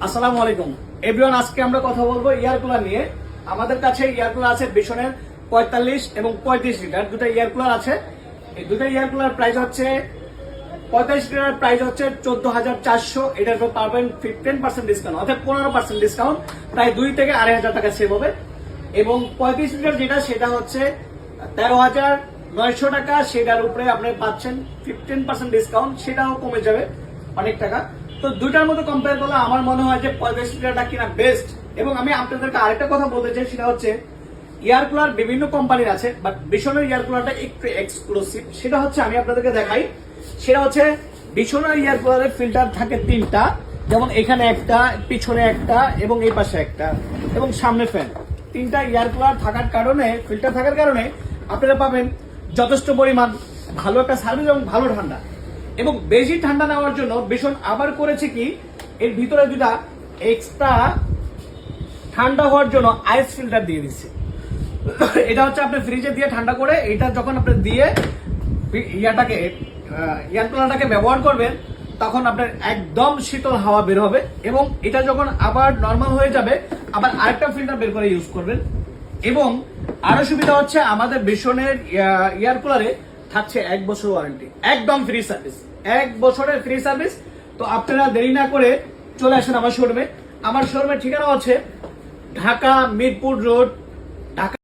আসসালামু আলাইকুম এভরিওয়ান, আজকে আমরা কথা বলবো এয়ার কুলার নিয়ে। আমাদের কাছে এয়ার কুলার আছে বিশনের 45 এবং 35 লিটার দুটো এয়ার কুলার আছে। এই দুটো এয়ার কুলার প্রাইস হচ্ছে 45 লিটার প্রাইস হচ্ছে 14,400। এটার উপর পাবেন 15% ডিসকাউন্ট, অর্থাৎ 15% ডিসকাউন্ট, প্রায় 2 থেকে 2,500 টাকা সেভ হবে। এবং 35 লিটার যেটা সেটা হচ্ছে 13,900 টাকা, সেটার উপরে আপনি পাচ্ছেন 15% ডিসকাউন্ট, সেটাও কমে যাবে অনেক টাকা। তো দুইটার মধ্যে কম্পেয়ার করলে আমার মনে হয় যে 45 লিটারটা কিনা বেস্ট। এবং আমি আপনাদেরকে আরেকটা কথা বলতে চাই, সেটা হচ্ছে এয়ার কুলার বিভিন্ন কোম্পানির আছে, বাট বিশনের এয়ার কুলারটা একটু এক্সক্লুসিভ। সেটা হচ্ছে আমি আপনাদেরকে দেখাই, সেটা হচ্ছে বিশনের এয়ার কুলারের ফিল্টার থাকে 3টা, যেমন এখানে একটা, পিছনে একটা এবং এই পাশে একটা এবং সামনে ফ্যান। 3টা এয়ার কুলার থাকার কারণে, ফিল্টার থাকার কারণে আপনারা পাবেন যথেষ্ট পরিমাণ ভালো একটা সার্ভিস এবং ভালো ঠান্ডা। এবং বেশি ঠান্ডা নেওয়ার জন্য ভীষণ আবার করেছে কি, এর ভিতরে যেটা এক্সট্রা ঠান্ডা হওয়ার জন্য আইস ফিল্টার দিয়ে দিচ্ছে। এটা হচ্ছে আপনি ফ্রিজে দিয়ে ঠান্ডা করে, এটা যখন আপনি দিয়ে এয়ার কুলারটাকে ব্যবহার করবেন, তখন আপনার একদম শীতল হাওয়া বের হবে। এবং এটা যখন আবার নর্মাল হয়ে যাবে, আবার আরেকটা ফিল্টার বের করে ইউজ করবেন। এবং আরো সুবিধা হচ্ছে আমাদের ভীষণের এয়ার কুলারে থাকছে 1 বছর ওয়ারেন্টি, একদম ফ্রি সার্ভিস, 1 বছরের ফ্রি সার্ভিস। তো আপনারা দেরি না করে চলে আসেন আমার শোরুমে। আমার শোরুমের ঠিকানা হচ্ছে ঢাকা মিরপুর রোড, ঢাকা।